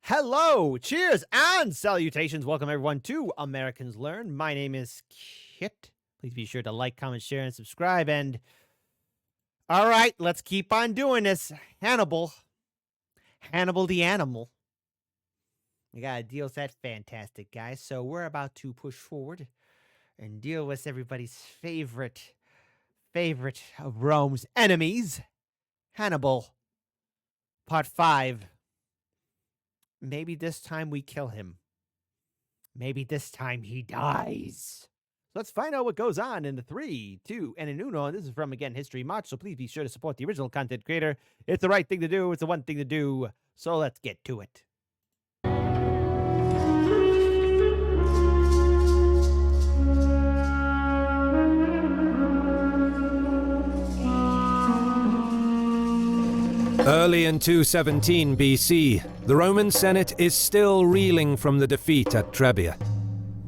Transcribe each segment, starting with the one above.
Hello, cheers, and salutations. Welcome, everyone, to Americans Learn. My name is Kit. Please be sure to like, comment, share, and subscribe. And, all right, let's keep on doing this. Hannibal the animal. We got to deal with that fantastic guy. So we're about to push forward and deal with everybody's favorite of Rome's enemies, Hannibal. Part 5. Maybe this time we kill him. Maybe this time he dies. Let's find out what goes on in the 3, 2, and an uno. And this is from, again, History March. So please be sure to support the original content creator. It's the right thing to do. It's the one thing to do. So let's get to it. Early in 217 BC, the Roman Senate is still reeling from the defeat at Trebia.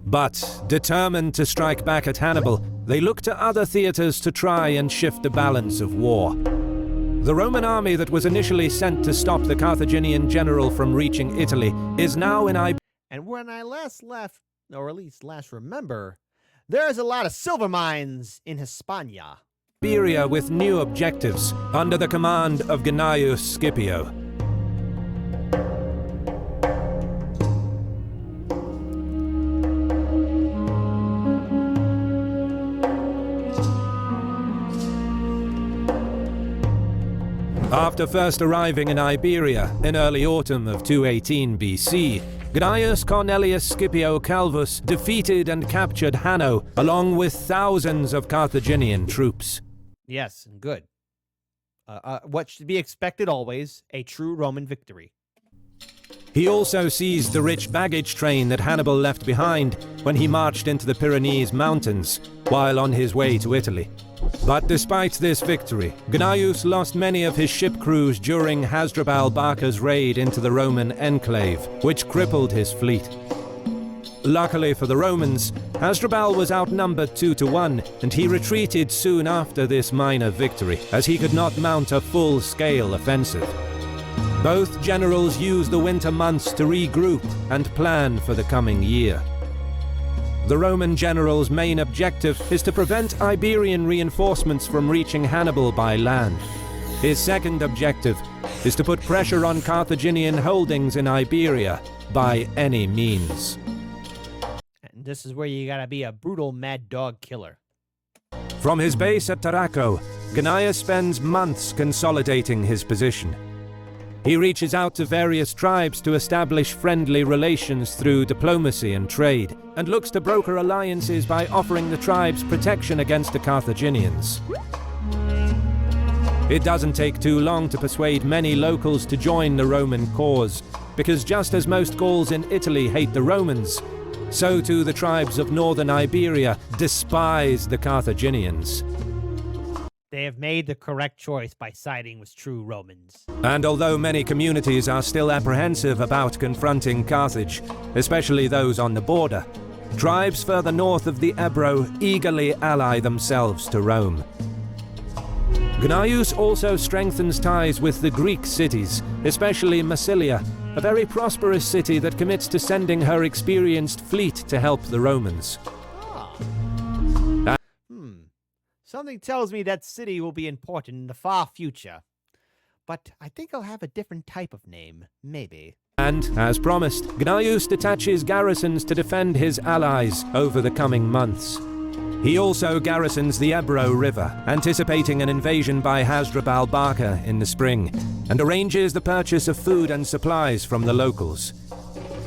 But, determined to strike back at Hannibal, they look to other theaters to try and shift the balance of war. The Roman army that was initially sent to stop the Carthaginian general from reaching Italy is now in Iberia. And when I last left, or at least last remember, there's a lot of silver mines in Hispania. With new objectives, under the command of Gnaeus Scipio. After first arriving in Iberia in early autumn of 218 BC, Gnaeus Cornelius Scipio Calvus defeated and captured Hanno, along with thousands of Carthaginian troops. Yes, good. What should be expected always, a true Roman victory. He also seized the rich baggage train that Hannibal left behind when he marched into the Pyrenees Mountains while on his way to Italy. But despite this victory, Gnaeus lost many of his ship crews during Hasdrubal Barca's raid into the Roman enclave, which crippled his fleet. Luckily for the Romans, Hasdrubal was outnumbered 2-1, and he retreated soon after this minor victory, as he could not mount a full-scale offensive. Both generals used the winter months to regroup and plan for the coming year. The Roman general's main objective is to prevent Iberian reinforcements from reaching Hannibal by land. His second objective is to put pressure on Carthaginian holdings in Iberia by any means. This is where you gotta be a brutal mad dog killer. From his base at Tarraco, Gnaeus spends months consolidating his position. He reaches out to various tribes to establish friendly relations through diplomacy and trade, and looks to broker alliances by offering the tribes protection against the Carthaginians. It doesn't take too long to persuade many locals to join the Roman cause, because just as most Gauls in Italy hate the Romans, so too the tribes of northern Iberia despise the Carthaginians. They have made the correct choice by siding with true Romans. And although many communities are still apprehensive about confronting Carthage, especially those on the border, tribes further north of the Ebro eagerly ally themselves to Rome. Gnaeus also strengthens ties with the Greek cities, especially Massilia, a very prosperous city that commits to sending her experienced fleet to help the Romans. Something tells me that city will be important in the far future. But I think I'll have a different type of name, maybe. And, as promised, Gnaeus detaches garrisons to defend his allies over the coming months. He also garrisons the Ebro River, anticipating an invasion by Hasdrubal Barca in the spring, and arranges the purchase of food and supplies from the locals.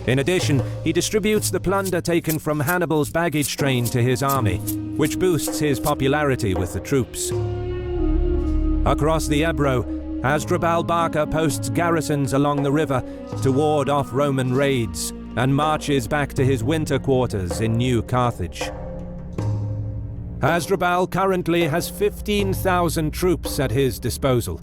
In addition, he distributes the plunder taken from Hannibal's baggage train to his army, which boosts his popularity with the troops. Across the Ebro, Hasdrubal Barca posts garrisons along the river to ward off Roman raids, and marches back to his winter quarters in New Carthage. Hasdrubal currently has 15,000 troops at his disposal.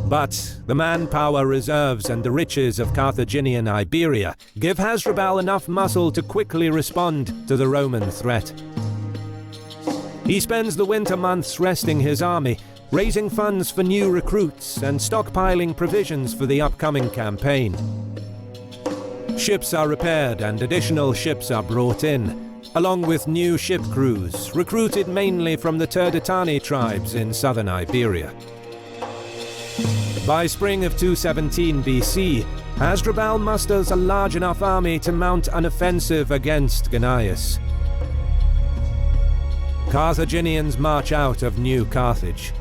But the manpower reserves and the riches of Carthaginian Iberia give Hasdrubal enough muscle to quickly respond to the Roman threat. He spends the winter months resting his army, raising funds for new recruits and stockpiling provisions for the upcoming campaign. Ships are repaired and additional ships are brought in, along with new ship crews, recruited mainly from the Turdetani tribes in southern Iberia. By spring of 217 BC, Hasdrubal musters a large enough army to mount an offensive against Gnaeus. Carthaginians march out of New Carthage.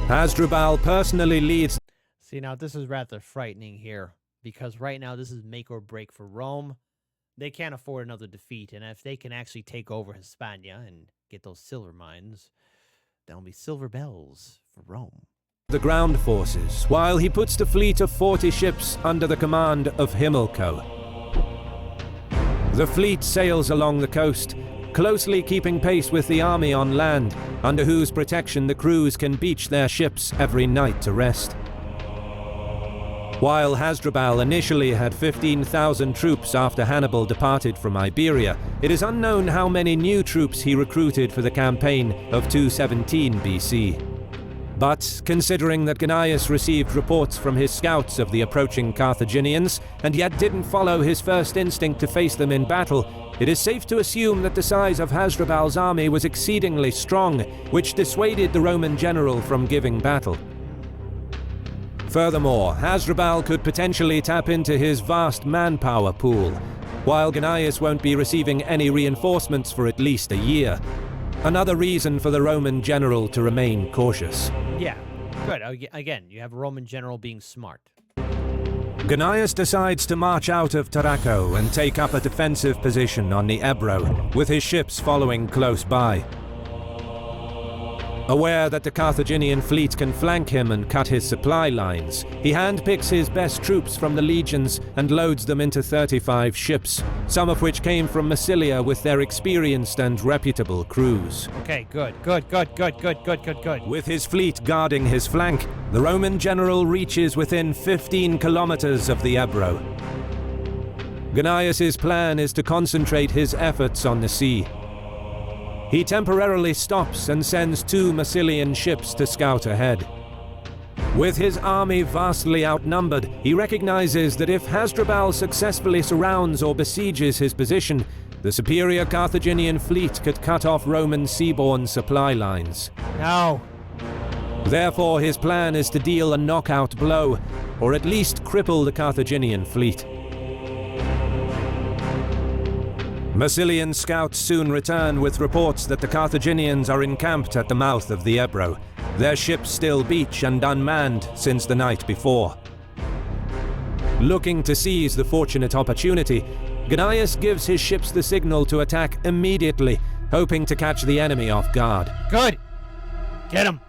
Hasdrubal personally leads. See, now this is rather frightening here, because right now this is make or break for Rome. They can't afford another defeat, and if they can actually take over Hispania and get those silver mines, there'll be silver bells for Rome. The ground forces, while he puts the fleet of 40 ships under the command of Himilco. The fleet sails along the coast, closely keeping pace with the army on land, under whose protection the crews can beach their ships every night to rest. While Hasdrubal initially had 15,000 troops after Hannibal departed from Iberia, it is unknown how many new troops he recruited for the campaign of 217 BC. But, considering that Gnaeus received reports from his scouts of the approaching Carthaginians, and yet didn't follow his first instinct to face them in battle, it is safe to assume that the size of Hasdrubal's army was exceedingly strong, which dissuaded the Roman general from giving battle. Furthermore, Hasdrubal could potentially tap into his vast manpower pool, while Gnaeus won't be receiving any reinforcements for at least a year. Another reason for the Roman general to remain cautious. Yeah, good. Again, you have a Roman general being smart. Gnaeus decides to march out of Tarraco and take up a defensive position on the Ebro, with his ships following close by. Aware that the Carthaginian fleet can flank him and cut his supply lines, he handpicks his best troops from the legions and loads them into 35 ships, some of which came from Massilia with their experienced and reputable crews. Okay, good. With his fleet guarding his flank, the Roman general reaches within 15 kilometers of the Ebro. Gnaeus' plan is to concentrate his efforts on the sea. He temporarily stops and sends 2 Massilian ships to scout ahead. With his army vastly outnumbered, he recognizes that if Hasdrubal successfully surrounds or besieges his position, the superior Carthaginian fleet could cut off Roman seaborne supply lines. No. Therefore, his plan is to deal a knockout blow, or at least cripple the Carthaginian fleet. Massilian scouts soon return with reports that the Carthaginians are encamped at the mouth of the Ebro, their ships still beach and unmanned since the night before. Looking to seize the fortunate opportunity, Gnaeus gives his ships the signal to attack immediately, hoping to catch the enemy off guard. Good! Get him!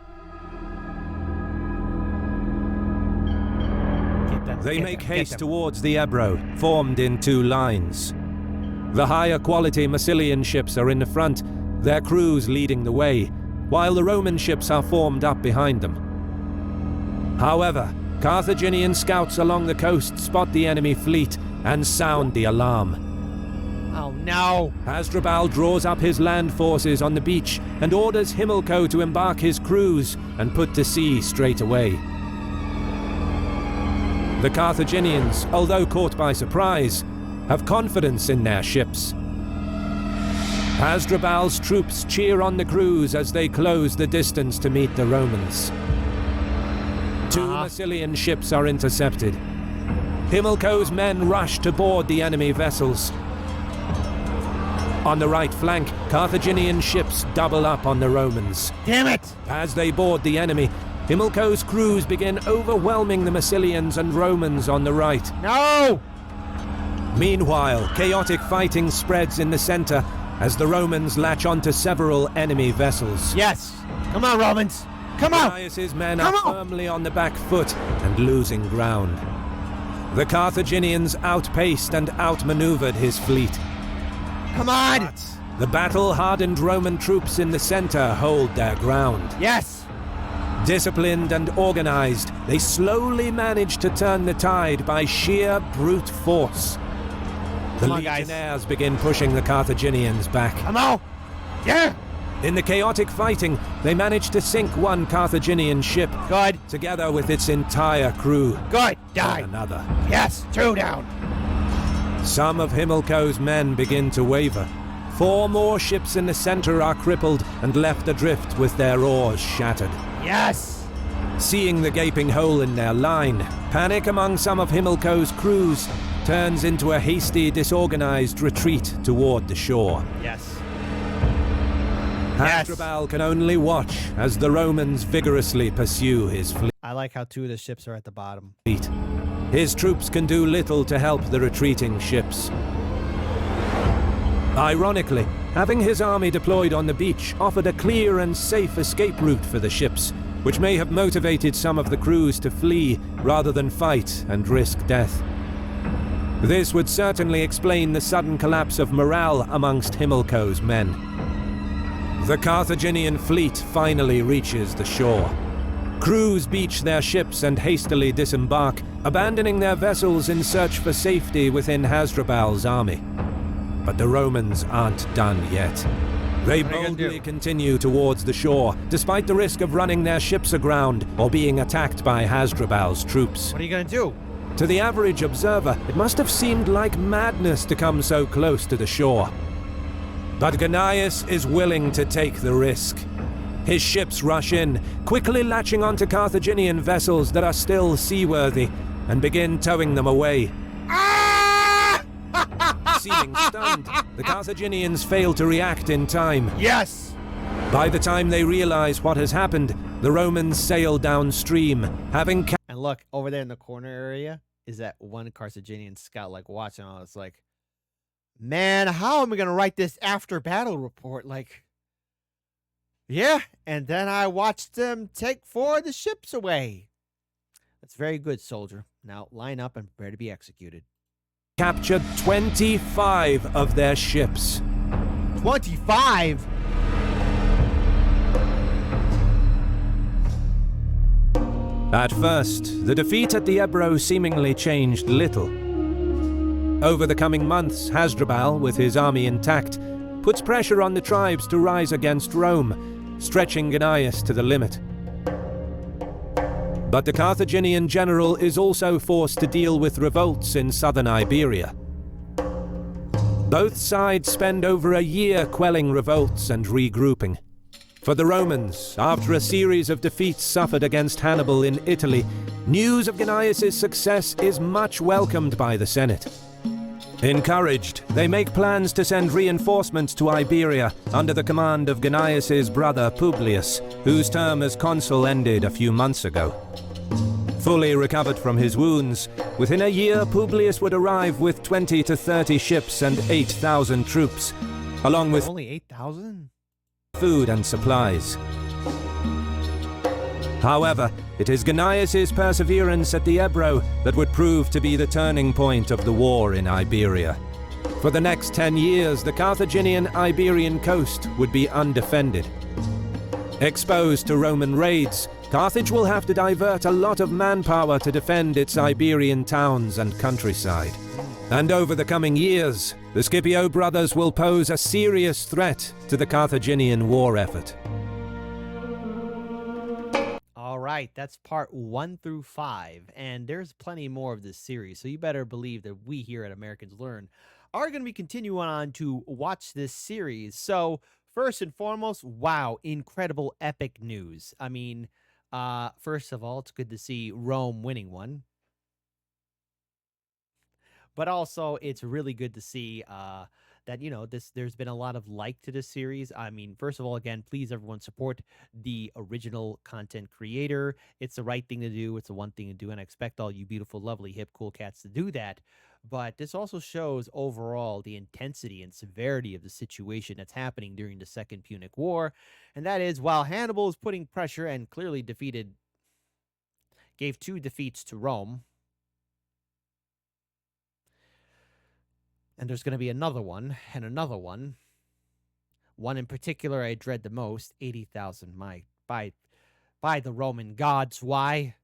They make haste towards the Ebro, formed in 2 lines. The higher quality Massilian ships are in the front, their crews leading the way, while the Roman ships are formed up behind them. However, Carthaginian scouts along the coast spot the enemy fleet and sound the alarm. Oh no! Hasdrubal draws up his land forces on the beach and orders Himilco to embark his crews and put to sea straight away. The Carthaginians, although caught by surprise, have confidence in their ships. Hasdrubal's troops cheer on the crews as they close the distance to meet the Romans. 2 Massilian ships are intercepted. Himilco's men rush to board the enemy vessels. On the right flank, Carthaginian ships double up on the Romans. Damn it! As they board the enemy, Himilco's crews begin overwhelming the Massilians and Romans on the right. No! Meanwhile, chaotic fighting spreads in the center as the Romans latch onto several enemy vessels. Yes! Come on, Romans! Come on! Gnaeus' men are firmly on the back foot and losing ground. The Carthaginians outpaced and outmaneuvered his fleet. Come on! But the battle-hardened Roman troops in the center hold their ground. Yes! Disciplined and organized, they slowly manage to turn the tide by sheer brute force. The legionnaires begin pushing the Carthaginians back. Come on! Yeah! In the chaotic fighting, they manage to sink 1 Carthaginian ship. Good. Together with its entire crew. Good. Die. Another. Yes. 2 down. Some of Himilco's men begin to waver. 4 more ships in the center are crippled and left adrift with their oars shattered. Yes! Seeing the gaping hole in their line, panic among some of Himilco's crews turns into a hasty, disorganized retreat toward the shore. Yes. Hasdrubal can only watch as the Romans vigorously pursue his fleet. I like how 2 of the ships are at the bottom. His troops can do little to help the retreating ships. Ironically, having his army deployed on the beach offered a clear and safe escape route for the ships, which may have motivated some of the crews to flee rather than fight and risk death. This would certainly explain the sudden collapse of morale amongst Himilco's men. The Carthaginian fleet finally reaches the shore. Crews beach their ships and hastily disembark, abandoning their vessels in search for safety within Hasdrubal's army. But the Romans aren't done yet. They boldly continue towards the shore, despite the risk of running their ships aground or being attacked by Hasdrubal's troops. What are you gonna do? To the average observer, it must have seemed like madness to come so close to the shore. But Gnaeus is willing to take the risk. His ships rush in, quickly latching onto Carthaginian vessels that are still seaworthy, and begin towing them away. Seeming stunned, the Carthaginians fail to react in time. Yes! By the time they realize what has happened, the Romans sail downstream, having And look, over there in the corner area is that one Carthaginian scout, like, watching all this, like, man, how am I going to write this after battle report? Like, yeah. And then I watched them take 4 of the ships away. That's very good, soldier. Now line up and prepare to be executed. captured 25 of their ships. 25? At first, the defeat at the Ebro seemingly changed little. Over the coming months, Hasdrubal, with his army intact, puts pressure on the tribes to rise against Rome, stretching Gnaeus to the limit. But the Carthaginian general is also forced to deal with revolts in southern Iberia. Both sides spend over a year quelling revolts and regrouping. For the Romans, after a series of defeats suffered against Hannibal in Italy, news of Gnaeus' success is much welcomed by the Senate. Encouraged, they make plans to send reinforcements to Iberia under the command of Gnaeus' brother Publius, whose term as consul ended a few months ago. Fully recovered from his wounds, within a year Publius would arrive with 20 to 30 ships and 8,000 troops, along with Only 8,000? food and supplies. However, it is Gnaeus' perseverance at the Ebro that would prove to be the turning point of the war in Iberia. For the next 10 years, the Carthaginian Iberian coast would be undefended. Exposed to Roman raids, Carthage will have to divert a lot of manpower to defend its Iberian towns and countryside. And over the coming years, the Scipio brothers will pose a serious threat to the Carthaginian war effort. All right, that's part 1 through 5, and there's plenty more of this series, so you better believe that we here at Americans Learn are going to be continuing on to watch this series. So, first and foremost, wow, incredible, epic news. I mean, first of all, it's good to see Rome winning one. But also, it's really good to see that, you know, there's been a lot of like to this series. I mean, first of all, again, please, everyone, support the original content creator. It's the right thing to do. It's the one thing to do. And I expect all you beautiful, lovely, hip, cool cats to do that. But this also shows overall the intensity and severity of the situation that's happening during the Second Punic War. And that is, while Hannibal is putting pressure and clearly gave 2 defeats to Rome, and there's going to be another one, and another one. One in particular I dread the most, 80,000 by the Roman gods. Why?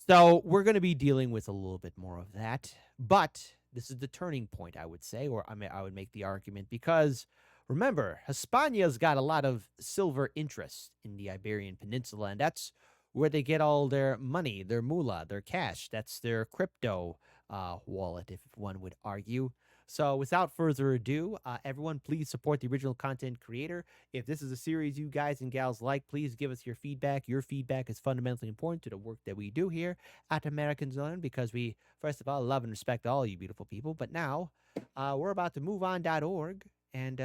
So we're going to be dealing with a little bit more of that. But this is the turning point, I would say, or I would make the argument, because remember, Hispania's got a lot of silver interest in the Iberian Peninsula, and that's where they get all their money, their moolah, their cash. That's their crypto. wallet, if one would argue. So, without further ado, everyone, please support the original content creator. If this is a series you guys and gals like, please give us your feedback. Your feedback is fundamentally important to the work that we do here at Americans Learn, because we, first of all, love and respect all you beautiful people. But now, we're about to move on.org and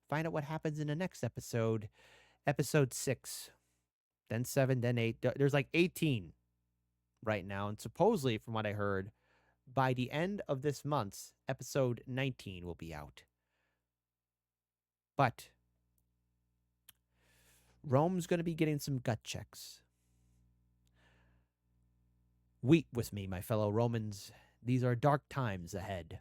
find out what happens in the next episode, episode 6, then 7, then 8. There's like 18 right now, and supposedly, from what I heard, by the end of this month, episode 19 will be out. But Rome's going to be getting some gut checks. Weep with me, my fellow Romans. These are dark times ahead.